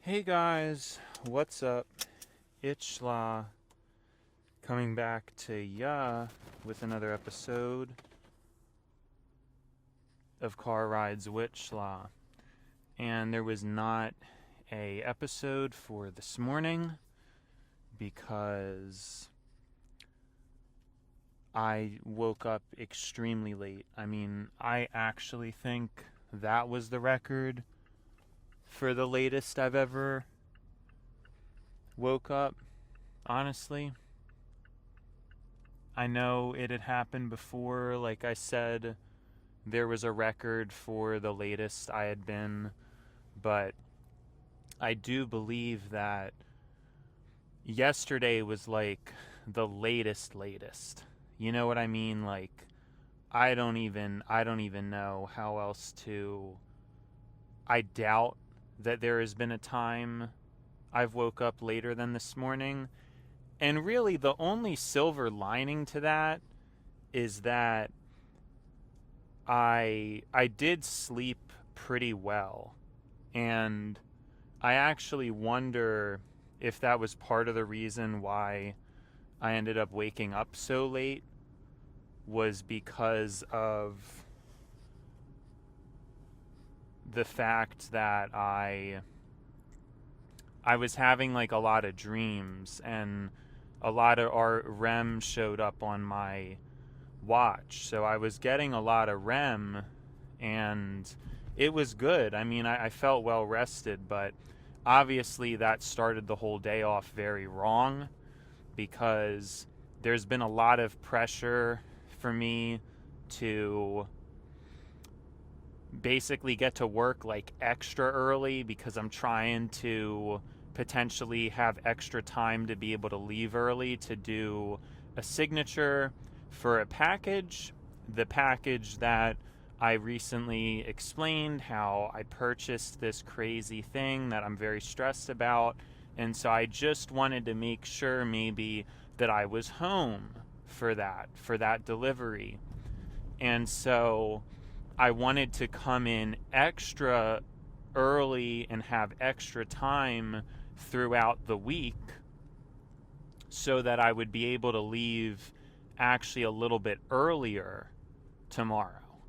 Hey guys, what's up? Itchla coming back to ya with another episode of Car Rides Witchla. And there was not a episode for this morning because I woke up extremely late. I actually think that was the record for the latest I've ever woke up, honestly. I know it had happened before. Like I said, there was a record for the latest I had been, but I do believe that yesterday was like the latest. You know what I mean? Like I don't even know how else to. I doubt that there has been a time I've woke up later than this morning. And really the only silver lining to that is that I did sleep pretty well. And I actually wonder if that was part of the reason why I ended up waking up so late, was because of the fact that I was having like a lot of dreams, and a lot of our REM showed up on my watch. So I was getting a lot of REM, and it was good. I felt well rested, but obviously that started the whole day off very wrong, because there's been a lot of pressure for me to basically get to work like extra early, because I'm trying to potentially have extra time to be able to leave early to do a signature for a package. The package that I recently explained how I purchased this crazy thing that I'm very stressed about. And so I just wanted to make sure maybe that I was home for that delivery. And so I wanted to come in extra early and have extra time throughout the week so that I would be able to leave actually a little bit earlier tomorrow.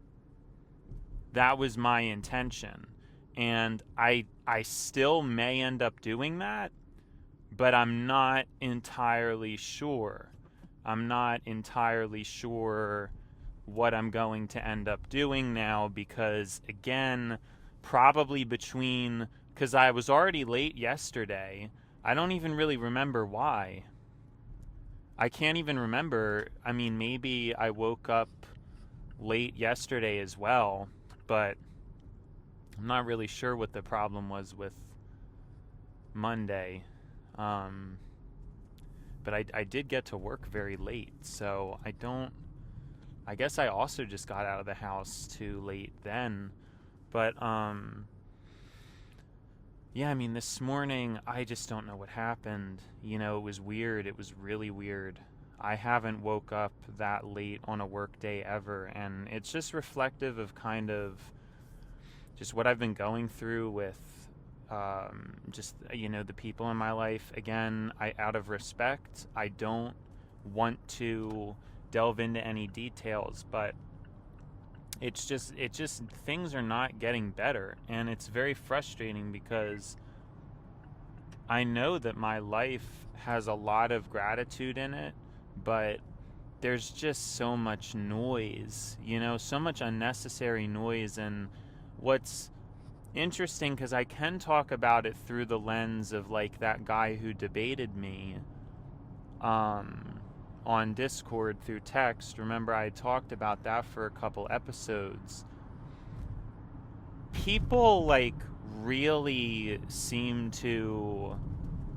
That was my intention. And I still may end up doing that, but I'm not entirely sure. I'm not entirely sure what I'm going to end up doing now, because again, probably because I was already late yesterday. I don't even really remember why. I can't even remember. Maybe I woke up late yesterday as well, but I'm not really sure what the problem was with Monday. But I did get to work very late, so I guess I also just got out of the house too late then. But, this morning, I just don't know what happened. It was weird. It was really weird. I haven't woke up that late on a work day ever, and it's just reflective of kind of just what I've been going through with the people in my life. Again, out of respect, I don't want to delve into any details, but it just things are not getting better, and it's very frustrating because I know that my life has a lot of gratitude in it, but there's just so much noise, so much unnecessary noise. And what's interesting, because I can talk about it through the lens of like that guy who debated me on Discord through text. Remember, I talked about that for a couple episodes. People like really seem to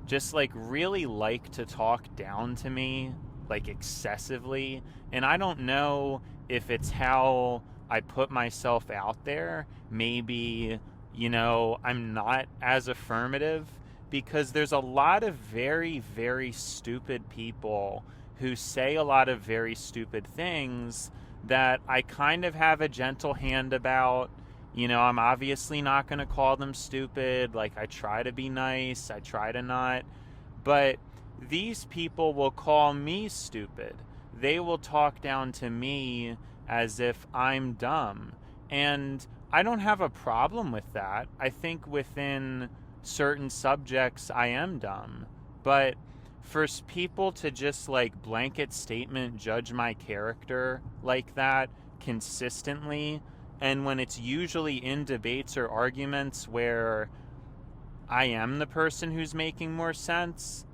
just like really like to talk down to me, like excessively. And I don't know if it's how I put myself out there. Maybe, I'm not as affirmative, because there's a lot of very, very stupid people who say a lot of very stupid things that I kind of have a gentle hand about. I'm obviously not going to call them stupid. Like, I try to be nice, I try to not. But these people will call me stupid. They will talk down to me as if I'm dumb. And I don't have a problem with that. I think within certain subjects, I am dumb. But for people to just like blanket statement judge my character like that consistently, and when it's usually in debates or arguments where I am the person who's making more sense,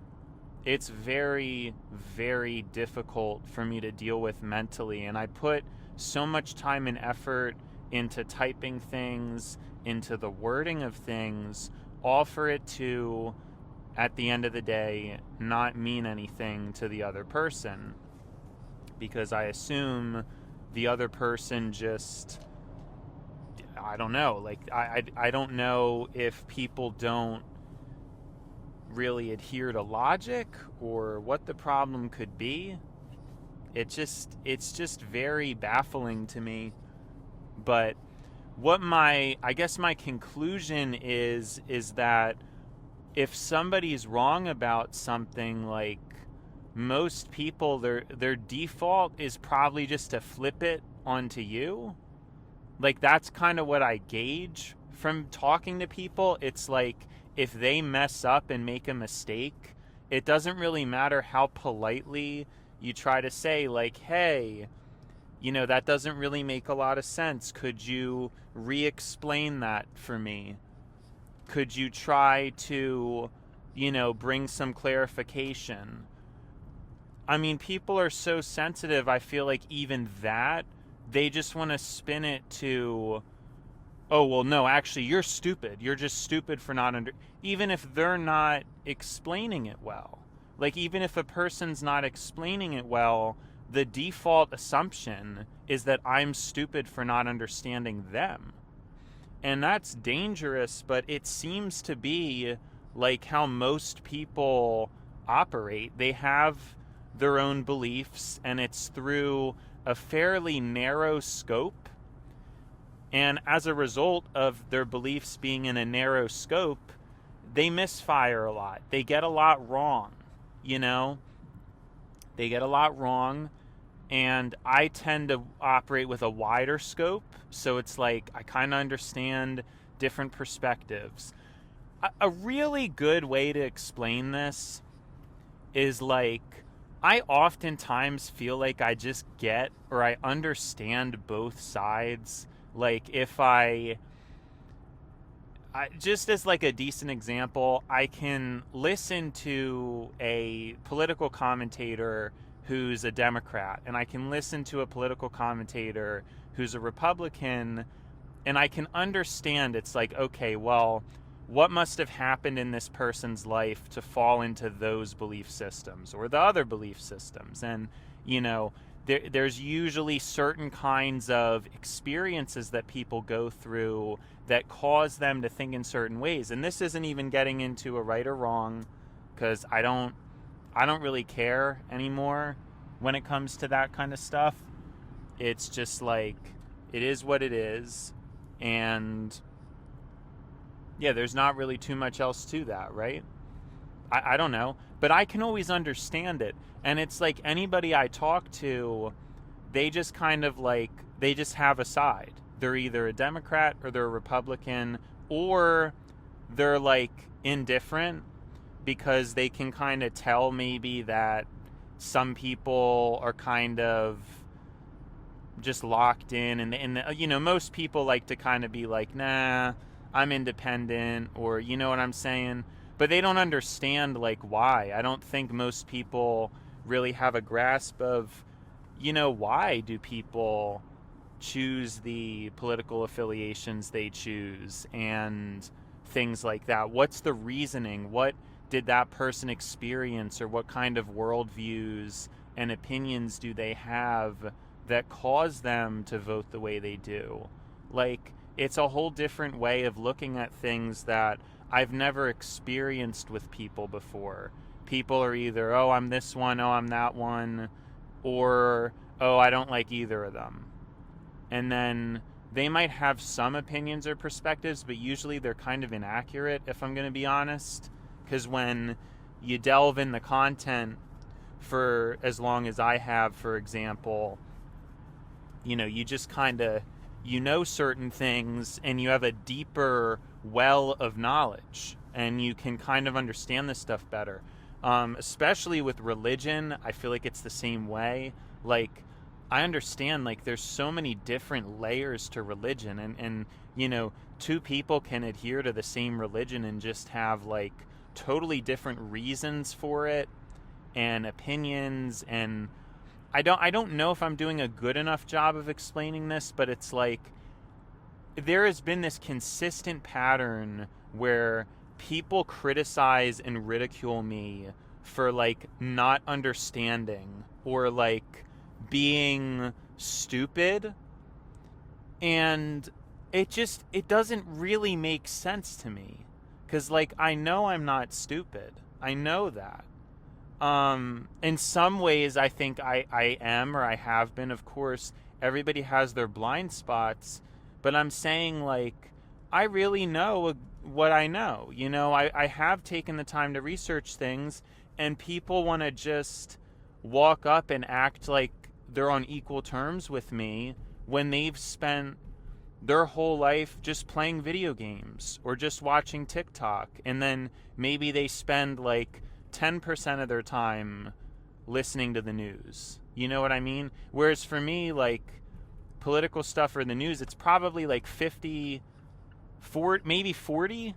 it's very, very difficult for me to deal with mentally. And I put so much time and effort into typing things, into the wording of things, all for it to, at the end of the day, not mean anything to the other person. Because I assume the other person just, I don't know. Like, I don't know if people don't really adhere to logic or what the problem could be. It's just very baffling to me. But what I guess my conclusion is that if somebody's wrong about something, like, most people, their default is probably just to flip it onto you. Like, that's kind of what I gauge from talking to people. It's like, if they mess up and make a mistake, it doesn't really matter how politely you try to say, like, hey, that doesn't really make a lot of sense. Could you re-explain that for me? Could you try to, bring some clarification? I mean, people are so sensitive. I feel like even that, they just want to spin it to, oh, well, no, actually, you're stupid. You're just stupid for not even if they're not explaining it well. Like, even if a person's not explaining it well, the default assumption is that I'm stupid for not understanding them. And that's dangerous, but it seems to be like how most people operate. They have their own beliefs, and it's through a fairly narrow scope. And as a result of their beliefs being in a narrow scope, they misfire a lot. They get a lot wrong, They get a lot wrong. And I tend to operate with a wider scope. So it's like I kind of understand different perspectives. A really good way to explain this is like, I oftentimes feel like I just get or I understand both sides. Like, if I just as like a decent example, I can listen to a political commentator who's a Democrat, and I can listen to a political commentator who's a Republican, and I can understand. It's like, okay, well, what must have happened in this person's life to fall into those belief systems or the other belief systems? And, there's usually certain kinds of experiences that people go through that cause them to think in certain ways. And this isn't even getting into a right or wrong, because I don't really care anymore when it comes to that kind of stuff. It's just like, it is what it is. And yeah, there's not really too much else to that, right? I don't know, but I can always understand it. And it's like anybody I talk to, they just kind of like, they just have a side. They're either a Democrat or they're a Republican, or they're like indifferent, because they can kind of tell maybe that some people are kind of just locked in, and most people like to kind of be like, nah, I'm independent, or you know what I'm saying? But they don't understand like why. I don't think most people really have a grasp of, why do people choose the political affiliations they choose and things like that. What's the reasoning? What did that person experience, or what kind of worldviews and opinions do they have that cause them to vote the way they do? Like, it's a whole different way of looking at things that I've never experienced with people before. People are either, oh, I'm this one, oh, I'm that one, or, oh, I don't like either of them. And then they might have some opinions or perspectives, but usually they're kind of inaccurate, if I'm going to be honest. Because when you delve in the content for as long as I have, for example, you just kind of, certain things and you have a deeper well of knowledge and you can kind of understand this stuff better. Especially with religion, I feel like it's the same way. Like, I understand, like, there's so many different layers to religion, and two people can adhere to the same religion and just have, like, totally different reasons for it and opinions. And I don't know if I'm doing a good enough job of explaining this, but it's like there has been this consistent pattern where people criticize and ridicule me for, like, not understanding or, like, being stupid, and it doesn't really make sense to me, because, like, I know I'm not stupid. I know that. In some ways I think I am, or I have been. Of course, everybody has their blind spots, but I'm saying, like, I really know what I know. I have taken the time to research things, and people want to just walk up and act like they're on equal terms with me when they've spent their whole life just playing video games or just watching TikTok, and then maybe they spend like 10% of their time listening to the news. You know what I mean? Whereas for me, like, political stuff or the news, it's probably like 50, 40, maybe 40.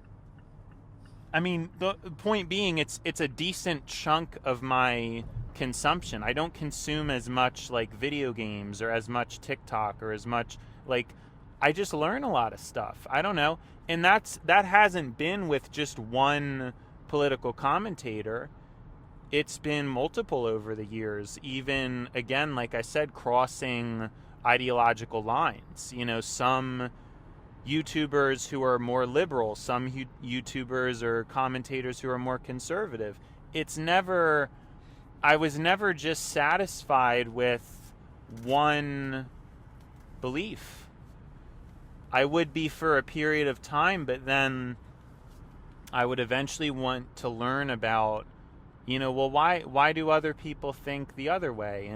I mean, the point being, it's a decent chunk of my consumption. I don't consume as much, like, video games or as much TikTok or as much, like, I just learn a lot of stuff. I don't know. And that hasn't been with just one political commentator. It's been multiple over the years, even, again, like I said, crossing ideological lines. Some YouTubers who are more liberal, some YouTubers or commentators who are more conservative. I was never just satisfied with one belief. I would be for a period of time, but then I would eventually want to learn about, well, why do other people think the other way?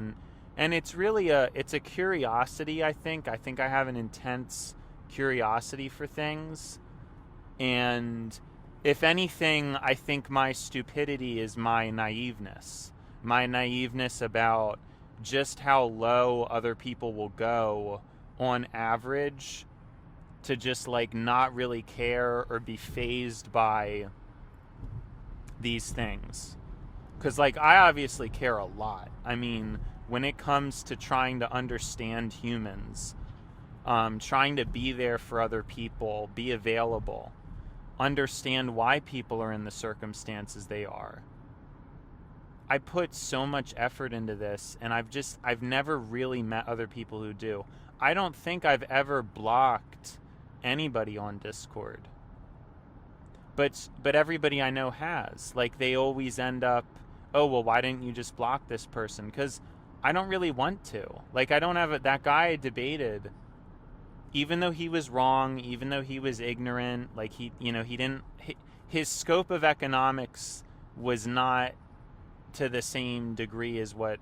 And it's really it's a curiosity, I think. I think I have an intense curiosity for things. And if anything, I think my stupidity is my naiveness. My naiveness about just how low other people will go on average to just, like, not really care or be fazed by these things. Because, like, I obviously care a lot. I mean, when it comes to trying to understand humans, trying to be there for other people, be available, understand why people are in the circumstances they are. I put so much effort into this, and I've never really met other people who do. I don't think I've ever blocked anybody on Discord. But everybody I know has. Like, they always end up, oh, well, why didn't you just block this person? Because I don't really want to. Like, I don't have that guy I debated, even though he was wrong, even though he was ignorant, like, his scope of economics was not to the same degree as what,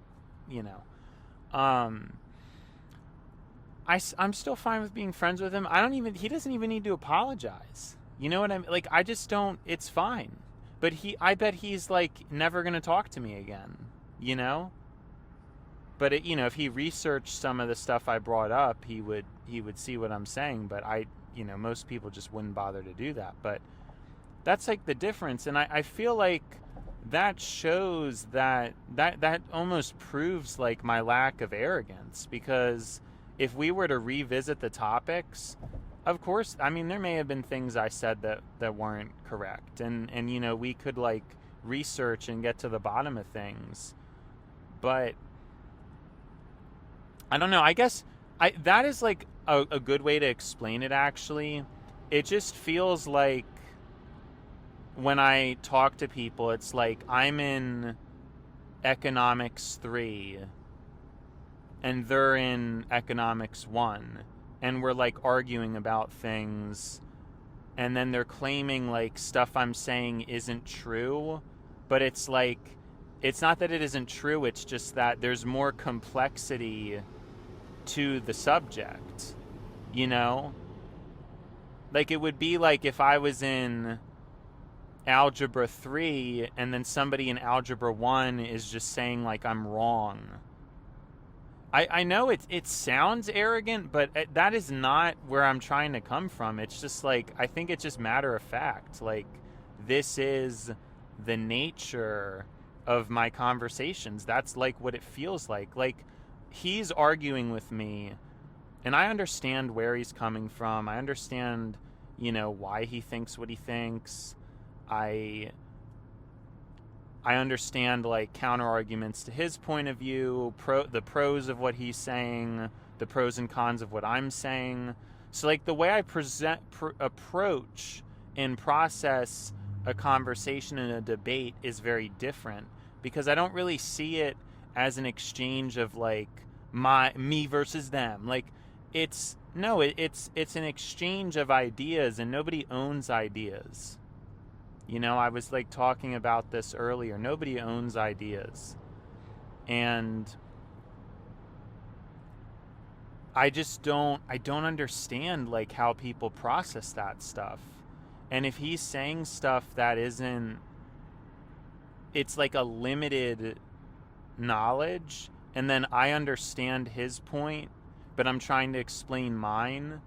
I'm still fine with being friends with him. He doesn't even need to apologize. You know what I mean? Like, I just don't, it's fine. But I bet he's, like, never going to talk to me again, But, if he researched some of the stuff I brought up, he would see what I'm saying. But most people just wouldn't bother to do that. But that's, like, the difference. And I feel like that shows that almost proves, like, my lack of arrogance. Because if we were to revisit the topics, of course, I mean, there may have been things I said that weren't correct. And we could, like, research and get to the bottom of things. But I don't know. I guess that is, like, a good way to explain it, actually. It just feels like when I talk to people, it's like I'm in economics 3 and they're in economics 1. and we're like arguing about things, and then they're claiming like stuff I'm saying isn't true, but it's like, it's not that it isn't true, it's just that there's more complexity to the subject, you know? Like, it would be like if I was in algebra 3 and then somebody in algebra 1 is just saying like I'm wrong. I know it sounds arrogant, but that is not where I'm trying to come from. It's just like, I think it's just matter of fact. Like, this is the nature of my conversations. That's like what it feels like. Like, he's arguing with me, and I understand where he's coming from. I understand, why he thinks what he thinks. I understand like counter arguments to his point of view, the pros of what he's saying, the pros and cons of what I'm saying. So like the way I approach and process a conversation and a debate is very different, because I don't really see it as an exchange of like me versus them. Like, it's an exchange of ideas, and nobody owns ideas. I was like talking about this earlier. Nobody owns ideas. And I don't understand like how people process that stuff. And if he's saying stuff that isn't, it's like a limited knowledge, and then I understand his point, but I'm trying to explain mine,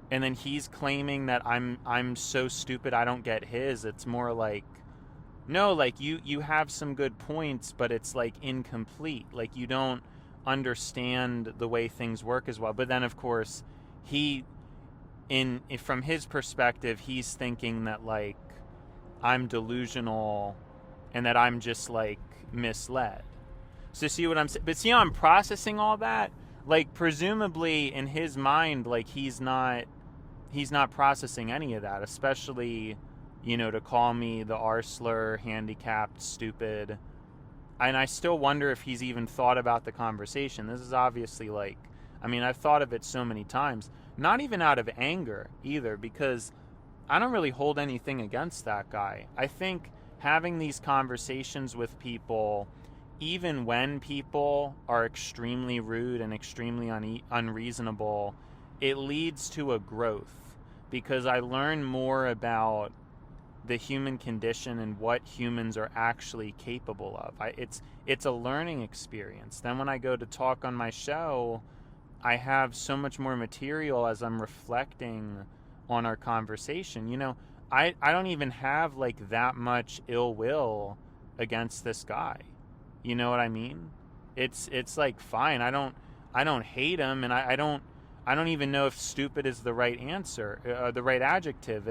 and then he's claiming that I'm so stupid I don't get his. It's more like, no, like you have some good points, but it's like incomplete. Like, you don't understand the way things work as well. But then of course from his perspective, he's thinking that like I'm delusional and that I'm just like misled. So see what I'm saying? But see how I'm processing all that? Like, presumably in his mind, like he's not processing any of that, especially, to call me the R slur, handicapped, stupid. And I still wonder if he's even thought about the conversation. This is obviously like, I've thought of it so many times, not even out of anger either, because I don't really hold anything against that guy. I think having these conversations with people, even when people are extremely rude and extremely unreasonable, it leads to a growth, because I learn more about the human condition and what humans are actually capable of. It's a learning experience. Then when I go to talk on my show, I have so much more material as I'm reflecting on our conversation. I don't even have like that much ill will against this guy. You know what I mean? It's like, fine. I don't hate him, and I don't even know if stupid is the right answer, the right adjective.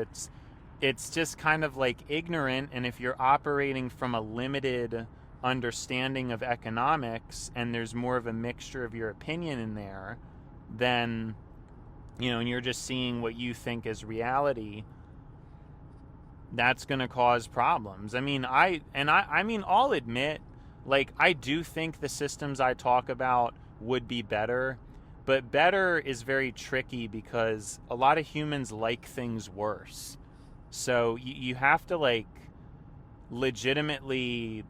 It's just kind of like ignorant, and if you're operating from a limited understanding of economics and there's more of a mixture of your opinion in there, then, and you're just seeing what you think is reality, that's going to cause problems. I'll admit, like, I do think the systems I talk about would be better, but better is very tricky because a lot of humans like things worse. So you have to like legitimately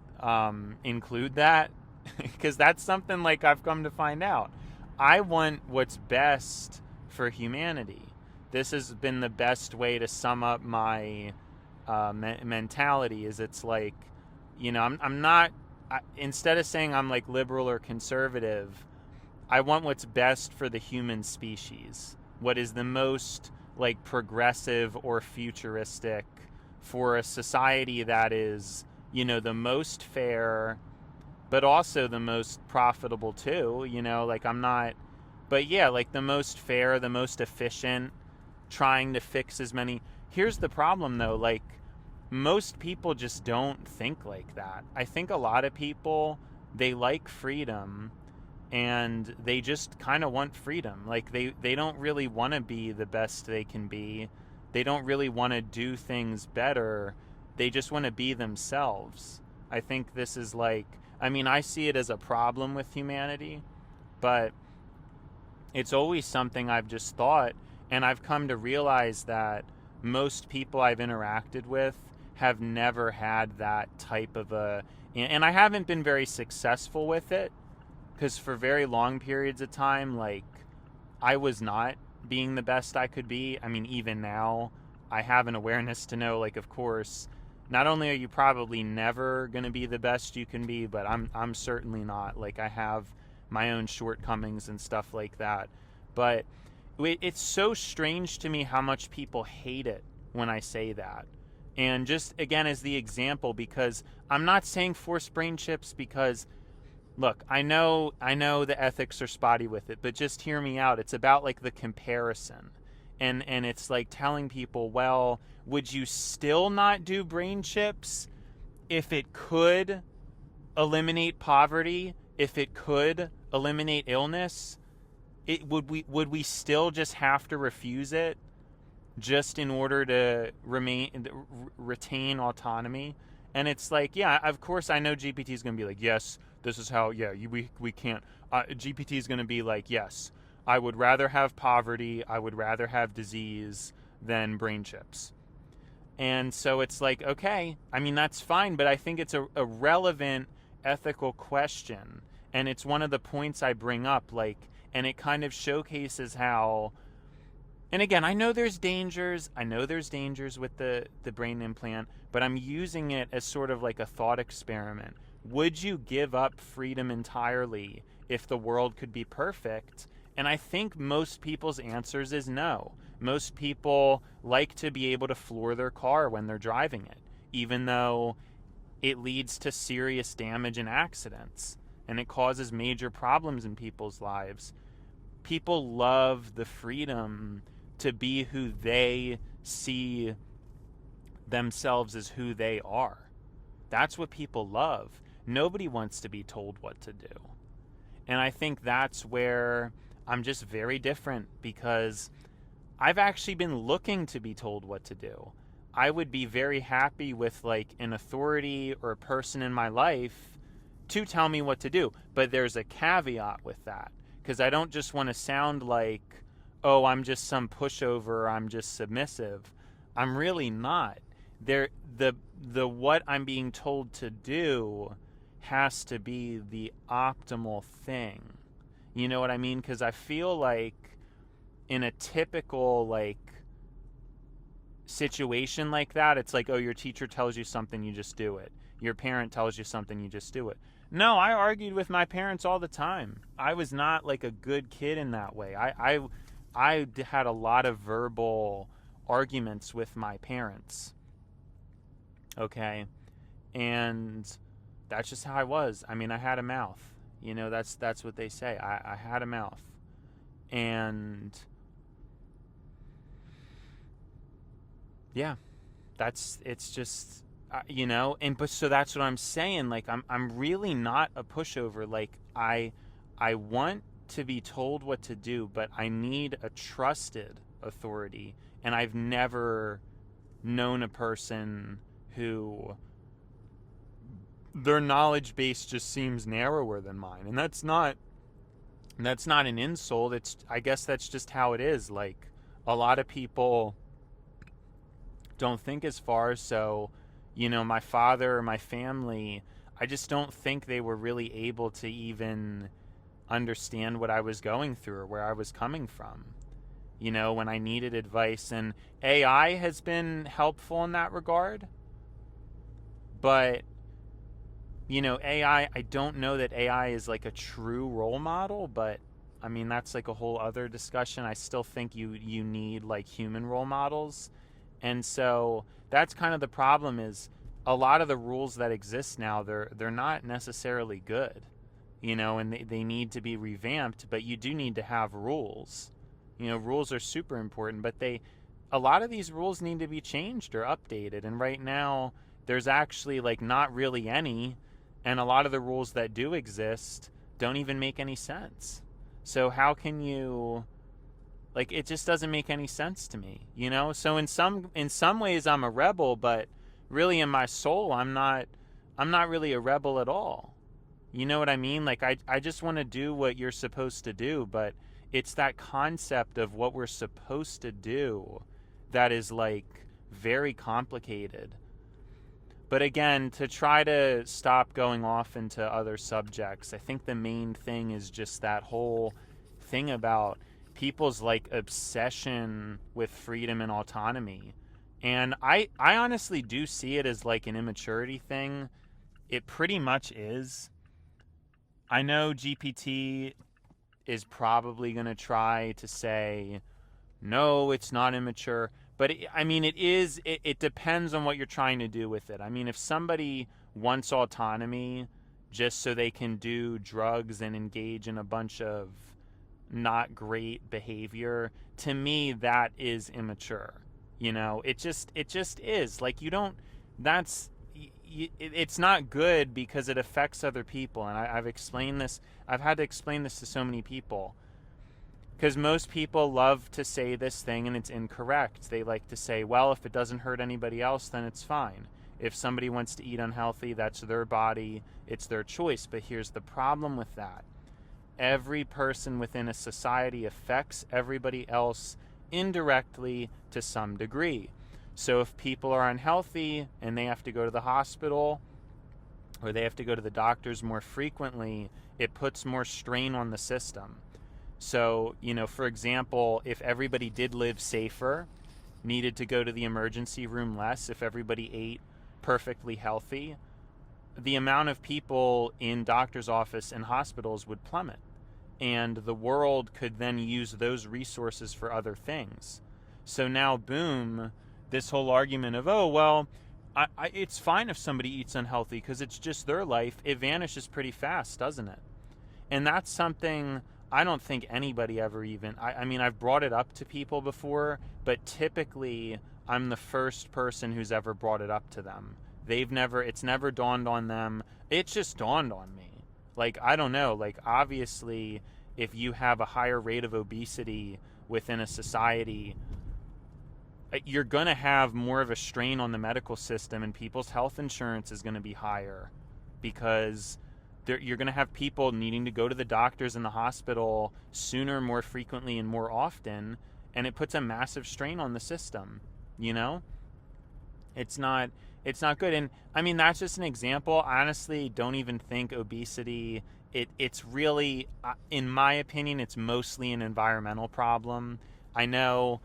include that, because that's something like I've come to find out. I want what's best for humanity. This has been the best way to sum up my mentality. Is it's like, I'm not, instead of saying I'm like liberal or conservative, I want what's best for the human species. What is the most like progressive or futuristic for a society that is, the most fair, but also the most profitable too. Like, I'm not, but yeah, like the most fair, the most efficient, trying to fix as many. Here's the problem though, like, most people just don't think like that. I think a lot of people, they like freedom, and they just kind of want freedom. Like, they don't really want to be the best they can be. They don't really want to do things better. They just want to be themselves. I think this is like, I see it as a problem with humanity, but It's always something I've just thought, and I've come to realize that most people I've interacted with have never had that type of and I haven't been very successful with it, because for very long periods of time, like, I was not being the best I could be. I mean, even now, I have an awareness to know, like, of course, not only are you probably never going to be the best you can be, but I'm certainly not. Like, I have my own shortcomings and stuff like that. But it's so strange to me how much people hate it when I say that. And just, again, as the example, because I'm not saying force brain chips, because look, I know the ethics are spotty with it, but just hear me out. It's about, like, the comparison. And it's like telling people, well, would you still not do brain chips if it could eliminate poverty, if it could eliminate illness? Would we still just have to refuse it just in order to retain autonomy? And it's like, yeah, of course I know GPT is going to be like, yes, this is how, yeah, we can't. GPT is going to be like, yes, I would rather have poverty, I would rather have disease than brain chips. And so it's like, okay, I mean, that's fine, but I think it's a relevant ethical question. And it's one of the points I bring up, like, and it kind of showcases how, and again, I know there's dangers with the brain implant, but I'm using it as sort of like a thought experiment. Would you give up freedom entirely if the world could be perfect? And I think most people's answers is no. Most people like to be able to floor their car when they're driving it, even though it leads to serious damage and accidents, and it causes major problems in people's lives. People love the freedom to be who they see themselves as who they are. That's what people love. Nobody wants to be told what to do. And I think that's where I'm just very different, because I've actually been looking to be told what to do. I would be very happy with, like, an authority or a person in my life to tell me what to do. But there's a caveat with that, because I don't just want to sound like, oh, I'm just some pushover, I'm just submissive. I'm really not. The what I'm being told to do has to be the optimal thing. You know what I mean? Because I feel like in a typical, like, situation like that, it's like, oh, your teacher tells you something, you just do it. Your parent tells you something, you just do it. No, I argued with my parents all the time. I was not, like, a good kid in that way. I had a lot of verbal arguments with my parents. Okay? And that's just how I was. I mean, I had a mouth. You know, that's what they say. I had a mouth. And yeah, it's just, you know, but so that's what I'm saying. Like, I'm really not a pushover. Like, I want to be told what to do, but I need a trusted authority. And I've never known a person who their knowledge base just seems narrower than mine. And that's not an insult. I guess that's just how it is. Like, a lot of people don't think as far. So, you know, my father or my family, I just don't think they were really able to even understand what I was going through or where I was coming from, you know, when I needed advice. And AI has been helpful in that regard. But, you know, I don't know that AI is like a true role model, but I mean, that's like a whole other discussion. I still think you need, like, human role models. And so that's kind of the problem, is a lot of the rules that exist now, they're not necessarily good, you know, and they need to be revamped, but you do need to have rules. You know, rules are super important, but a lot of these rules need to be changed or updated. And right now there's actually, like, not really any. And a lot of the rules that do exist don't even make any sense. So how can you, like, it just doesn't make any sense to me, you know? So in some ways I'm a rebel, but really in my soul I'm not really a rebel at all. You know what I mean? Like, I just want to do what you're supposed to do, but it's that concept of what we're supposed to do that is like very complicated. But again, to try to stop going off into other subjects, I think the main thing is just that whole thing about people's like obsession with freedom and autonomy. And I honestly do see it as like an immaturity thing. It pretty much is. I know GPT is probably going to try to say, no, it's not immature. But I mean, it depends on what you're trying to do with it. I mean, if somebody wants autonomy just so they can do drugs and engage in a bunch of not great behavior, to me, that is immature. It just is. Like, you don't, that's, it's not good because it affects other people. And I've explained this, I've had to explain this to so many people. Because most people love to say this thing and it's incorrect. They like to say, well, if it doesn't hurt anybody else, then it's fine. If somebody wants to eat unhealthy, that's their body, it's their choice. But here's the problem with that. Every person within a society affects everybody else indirectly to some degree. So if people are unhealthy and they have to go to the hospital or they have to go to the doctors more frequently, it puts more strain on the system. So, for example, if everybody did live safer, needed to go to the emergency room less, if everybody ate perfectly healthy, the amount of people in doctor's office and hospitals would plummet. And the world could then use those resources for other things. So now, boom, this whole argument of, oh, well, it's fine if somebody eats unhealthy because it's just their life, it vanishes pretty fast, doesn't it? And that's something I don't think anybody ever even, I mean, I've brought it up to people before, but typically I'm the first person who's ever brought it up to them. It's never dawned on them. It just dawned on me. Like, I don't know, like, obviously, if you have a higher rate of obesity within a society, you're going to have more of a strain on the medical system, and people's health insurance is going to be higher because you're going to have people needing to go to the doctors and the hospital sooner, more frequently, and more often, and it puts a massive strain on the system. It's not good. And I mean, that's just an example. I honestly don't even think obesity, it's really, in my opinion, it's mostly an environmental problem. I know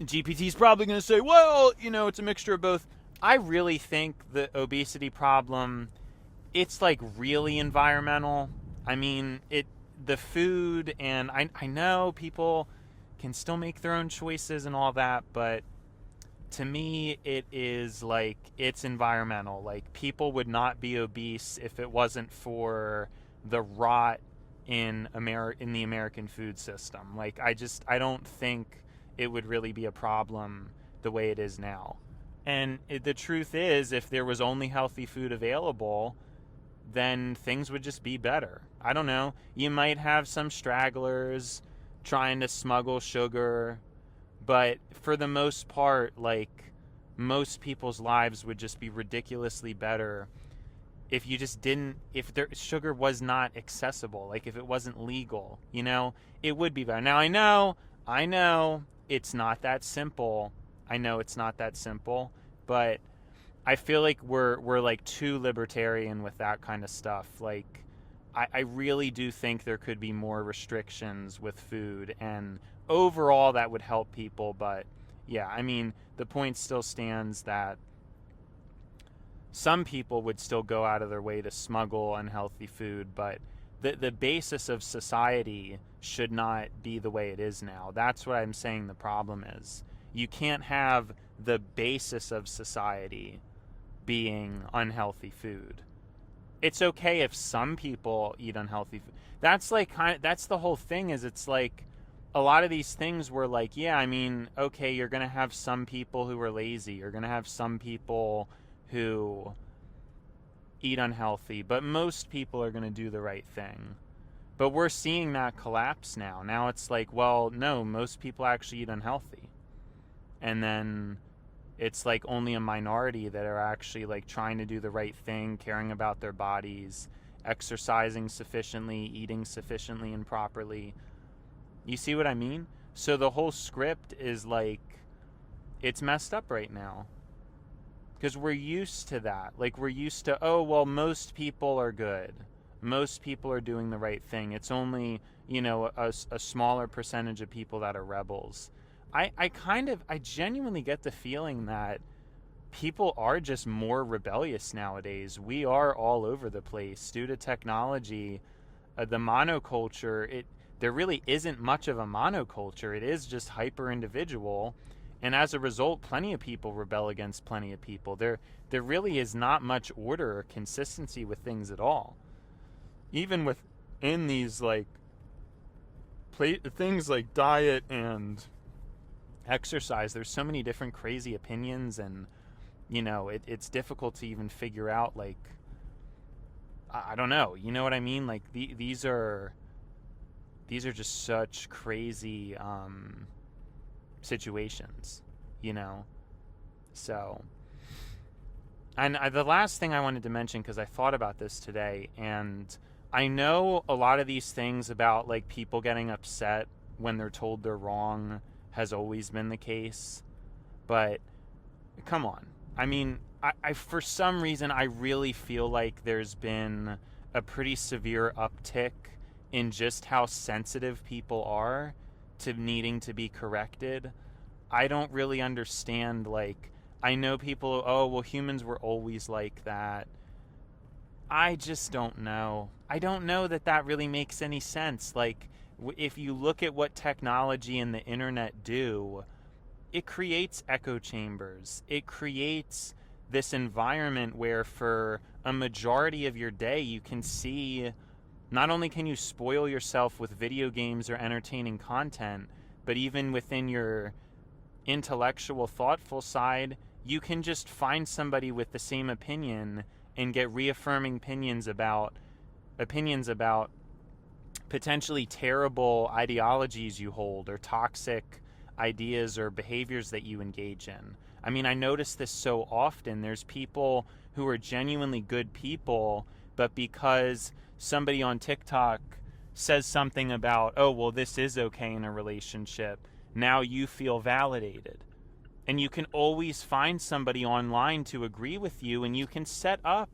GPT's probably going to say, well, it's a mixture of both. I really think the obesity problem, it's like really environmental. I mean, the food, and I know people can still make their own choices and all that, but to me, it is like, it's environmental. Like, people would not be obese if it wasn't for the rot in the American food system. Like, I don't think it would really be a problem the way it is now. And the truth is, if there was only healthy food available, then things would just be better. I don't know. You might have some stragglers trying to smuggle sugar, but for the most part, like, most people's lives would just be ridiculously better if you just didn't, if sugar was not accessible, like if it wasn't legal, it would be better. Now, I know it's not that simple. But I feel like we're like too libertarian with that kind of stuff. Like, I really do think there could be more restrictions with food, and overall that would help people. But yeah, I mean, the point still stands that some people would still go out of their way to smuggle unhealthy food, but the basis of society should not be the way it is now. That's what I'm saying the problem is. You can't have the basis of society being unhealthy food. It's okay if some people eat unhealthy food. That's like that's the whole thing, is it's like a lot of these things were like, yeah, I mean, okay, you're going to have some people who are lazy. You're going to have some people who eat unhealthy, but most people are going to do the right thing. But we're seeing that collapse now. Now it's like, well, no, most people actually eat unhealthy. And then it's like only a minority that are actually like trying to do the right thing, caring about their bodies, exercising sufficiently, eating sufficiently and properly. You see what I mean? So the whole script is like, it's messed up right now. Because we're used to that. Like, we're used to, oh, well, most people are good. Most people are doing the right thing. It's only, a smaller percentage of people that are rebels. I genuinely get the feeling that people are just more rebellious nowadays. We are all over the place due to technology. The monoculture, there really isn't much of a monoculture. It is just hyper individual, and as a result, plenty of people rebel against plenty of people. There really is not much order or consistency with things at all. Even within these like things like diet and exercise, there's so many different crazy opinions, and it's difficult to even figure out, like, I don't know, you know what I mean? Like, these are just such crazy situations, so. And the last thing I wanted to mention, because I thought about this today, and I know a lot of these things about like people getting upset when they're told they're wrong has always been the case, but come on. I mean, I for some reason I really feel like there's been a pretty severe uptick in just how sensitive people are to needing to be corrected. I don't really understand, like, I know people, oh, well, humans were always like that. I just don't know. I don't know that really makes any sense. Like, if you look at what technology and the internet do, it creates echo chambers. It creates this environment where for a majority of your day you can see, not only can you spoil yourself with video games or entertaining content, but even within your intellectual, thoughtful side, you can just find somebody with the same opinion and get reaffirming opinions about potentially terrible ideologies you hold or toxic ideas or behaviors that you engage in. I mean, I notice this so often. There's people who are genuinely good people, but because somebody on TikTok says something about, oh, well, this is okay in a relationship, now you feel validated. And you can always find somebody online to agree with you, and you can set up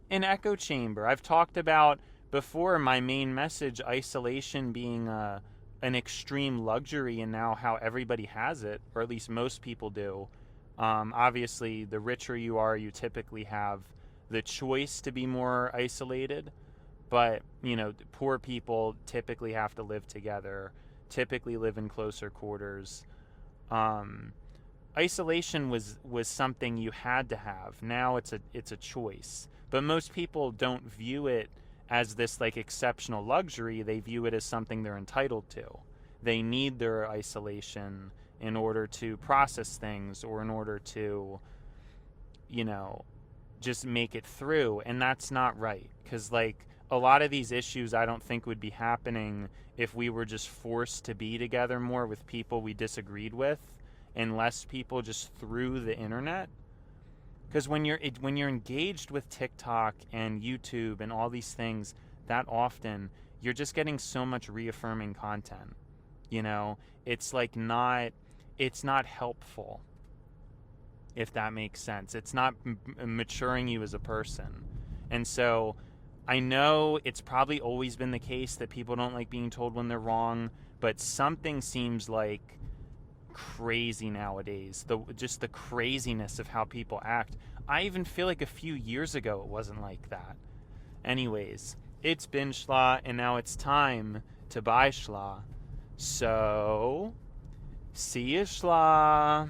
an echo chamber. I've talked about before my main message, isolation being an extreme luxury, and now how everybody has it, or at least most people do. Obviously, the richer you are, you typically have the choice to be more isolated. But, poor people typically have to live together, typically live in closer quarters. Isolation was something you had to have. Now it's a choice. But most people don't view it as this like exceptional luxury. They view it as something they're entitled to. They need their isolation in order to process things, or in order to, just make it through. And that's not right. Because like a lot of these issues I don't think would be happening if we were just forced to be together more with people we disagreed with, and less people just through the internet. Because when you're engaged with TikTok and YouTube and all these things that often, you're just getting so much reaffirming content. It's like it's not helpful, if that makes sense. It's not maturing you as a person. And so I know it's probably always been the case that people don't like being told when they're wrong, but something seems like crazy nowadays. Just the craziness of how people act. I even feel like a few years ago it wasn't like that. Anyways, it's been Schla, and now it's time to buy Schla. So, see you, Schla.